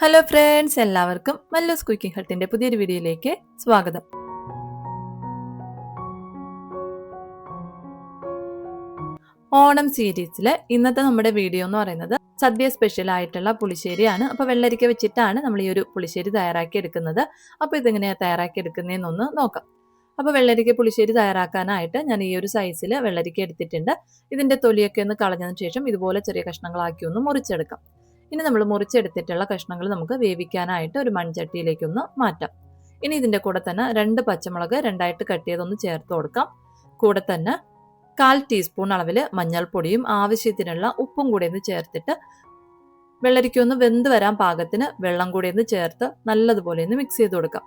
Hello friends, എല്ലാവർക്കും Mallus cooking ഹട്ടിന്റെ പുതിയൊരു വീഡിയോയിലേക്ക് സ്വാഗതം. ഓണം സീരീസിലെ ഇന്നത്തെ നമ്മുടെ വീഡിയോ എന്ന് പറയുന്നത് സദ്യ സ്പെഷ്യൽ ആയിട്ടുള്ള പുളിശ്ശേരിയാണ്. അപ്പോൾ വെള്ളരിക്ക വെച്ചിട്ടാണ് നമ്മൾ ഈ ഒരു പുളിശ്ശേരി തയ്യാറാക്കി എടുക്കുന്നത്. അപ്പോൾ ഇതെങ്ങനെയാണ് തയ്യാറാക്കി എടുക്കുന്നതെന്നൊന്ന് നോക്കാം. അപ്പോൾ വെള്ളരിക്ക പുളിശ്ശേരി തയ്യാറാക്കാനായിട്ട് ഞാൻ ഈ ഒരു സൈസിൽ വെള്ളരിക്ക എടുത്തിട്ടുണ്ട്. ഇതിന്റെ തൊലിയൊക്കെ ഒന്ന് കളഞ്ഞതിന് ശേഷം ഇതുപോലെ ചെറിയ കഷ്ണങ്ങളാക്കി ഒന്ന് മുറിച്ചെടുക്കാം. ഇനി നമ്മൾ മുറിച്ചെടുത്തിട്ടുള്ള കഷ്ണങ്ങൾ നമുക്ക് വേവിക്കാനായിട്ട് ഒരു മൺചട്ടിയിലേക്കൊന്ന് മാറ്റാം. ഇനി ഇതിന്റെ കൂടെ തന്നെ 2 പച്ചമുളക് രണ്ടായിട്ട് കട്ട് ചെയ്തൊന്ന് ചേർത്ത് കൊടുക്കാം. കൂടെ തന്നെ 1/4 ടീസ്പൂൺ അളവിൽ മഞ്ഞൾപ്പൊടിയും ആവശ്യത്തിനുള്ള ഉപ്പും കൂടി ഒന്ന് ചേർത്തിട്ട് വെള്ളരിക്കൊന്ന് വെന്ത് വരാൻ പാകത്തിന് വെള്ളം കൂടി ഒന്ന് ചേർത്ത് നല്ലതുപോലെ ഒന്ന് മിക്സ് ചെയ്ത് കൊടുക്കാം.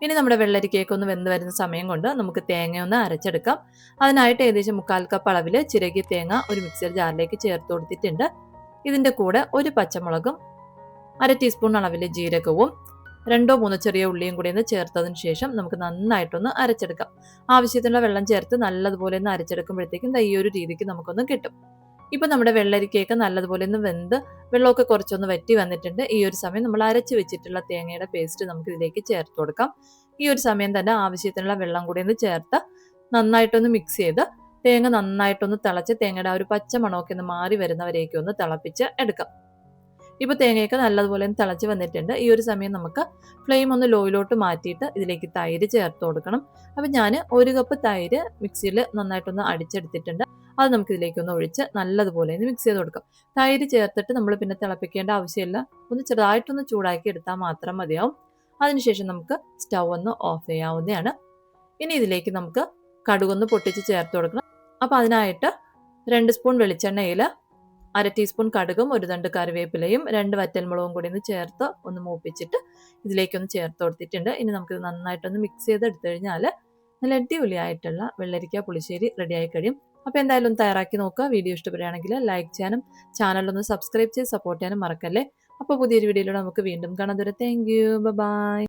ഇനി നമ്മുടെ വെള്ളരിക്കയൊക്കെ ഒന്ന് വെന്ത് വരുന്ന സമയം കൊണ്ട് നമുക്ക് തേങ്ങ ഒന്ന് അരച്ചെടുക്കാം. അതിനായിട്ട് ഏകദേശം 1/4 കപ്പ് അളവിൽ ചിരകിയ തേങ്ങ ഒരു മിക്സർ ജാറിലേക്ക് ചേർത്ത് കൊടുത്തിട്ടുണ്ട്. ഇതിന്റെ കൂടെ ഒരു പച്ചമുളകും 1/2 ടീസ്പൂൺ അളവിൽ ജീരകവും 2-3 ചെറിയ ഉള്ളിയും കൂടി ഒന്ന് ചേർത്തതിന് ശേഷം നമുക്ക് നന്നായിട്ടൊന്ന് അരച്ചെടുക്കാം. ആവശ്യത്തിനുള്ള വെള്ളം ചേർത്ത് നല്ലതുപോലെ ഒന്ന് അരച്ചെടുക്കുമ്പോഴത്തേക്കും ഈ ഒരു രീതിക്ക് നമുക്കൊന്ന് കിട്ടും. ഇപ്പൊ നമ്മുടെ വെള്ളരിക്കയൊക്കെ നല്ലതുപോലെ ഒന്ന് വെന്ത് വെള്ളമൊക്കെ കുറച്ചൊന്ന് വറ്റി വന്നിട്ടുണ്ട്. ഈ ഒരു സമയം നമ്മൾ അരച്ച് വെച്ചിട്ടുള്ള തേങ്ങയുടെ പേസ്റ്റ് നമുക്ക് ഇതിലേക്ക് ചേർത്ത് കൊടുക്കാം. ഈ ഒരു സമയം തന്നെ ആവശ്യത്തിനുള്ള വെള്ളം കൂടി ഒന്ന് ചേർത്ത് നന്നായിട്ടൊന്ന് മിക്സ് ചെയ്ത് തേങ്ങ നന്നായിട്ടൊന്ന് തിളച്ച് തേങ്ങയുടെ ആ ഒരു പച്ച മണമൊക്കെ ഒന്ന് മാറി വരുന്നവരേക്കും ഒന്ന് തിളപ്പിച്ച് എടുക്കാം. ഇപ്പോൾ തേങ്ങയൊക്കെ നല്ലതുപോലെ ഒന്ന് തിളച്ച് വന്നിട്ടുണ്ട്. ഈ ഒരു സമയം നമുക്ക് ഫ്ലെയിം ഒന്ന് ലോയിലോട്ട് മാറ്റിയിട്ട് ഇതിലേക്ക് തൈര് ചേർത്ത് കൊടുക്കണം. അപ്പം ഞാൻ 1 കപ്പ് തൈര് മിക്സിയിൽ നന്നായിട്ടൊന്ന് അടിച്ചെടുത്തിട്ടുണ്ട്. അത് നമുക്ക് ഇതിലേക്കൊന്ന് ഒഴിച്ച് നല്ലതുപോലെ ഒന്ന് മിക്സ് ചെയ്ത് കൊടുക്കാം. തൈര് ചേർത്തിട്ട് നമ്മൾ പിന്നെ തിളപ്പിക്കേണ്ട ആവശ്യമില്ല. ഒന്ന് ചെറുതായിട്ടൊന്ന് ചൂടാക്കി എടുത്താൽ മാത്രം മതിയാവും. അതിനുശേഷം നമുക്ക് സ്റ്റൗ ഒന്ന് ഓഫ് ചെയ്യാവുന്നതാണ്. ഇനി ഇതിലേക്ക് നമുക്ക് കടുകൊന്ന് പൊട്ടിച്ച് ചേർത്ത് കൊടുക്കണം. അപ്പോൾ അതിനായിട്ട് 2 സ്പൂൺ വെളിച്ചെണ്ണയിൽ 1/2 ടീസ്പൂൺ കടുകും 1 തണ്ട് കറിവേപ്പിലയും 2 വറ്റൽമുളകും കൂടി ഒന്ന് ചേർത്ത് ഒന്ന് മൂപ്പിച്ചിട്ട് ഇതിലേക്കൊന്ന് ചേർത്ത് കൊടുത്തിട്ടുണ്ട്. ഇനി നമുക്കിത് നന്നായിട്ടൊന്ന് മിക്സ് ചെയ്ത് എടുത്തു കഴിഞ്ഞാൽ നല്ല അടിപൊളിയായിട്ടുള്ള വെള്ളരിക്ക പുളിശ്ശേരി റെഡിയായി കഴിയും. അപ്പോൾ എന്തായാലും തയ്യാറാക്കി നോക്കുക. വീഡിയോ ഇഷ്ടപ്പെടുകയാണെങ്കിൽ ലൈക്ക് ചെയ്യാനും ചാനലൊന്ന് സബ്സ്ക്രൈബ് ചെയ്ത് സപ്പോർട്ട് ചെയ്യാനും മറക്കല്ലേ. അപ്പോൾ പുതിയൊരു വീഡിയോയിലൂടെ നമുക്ക് വീണ്ടും കാണാം. Thank you, by.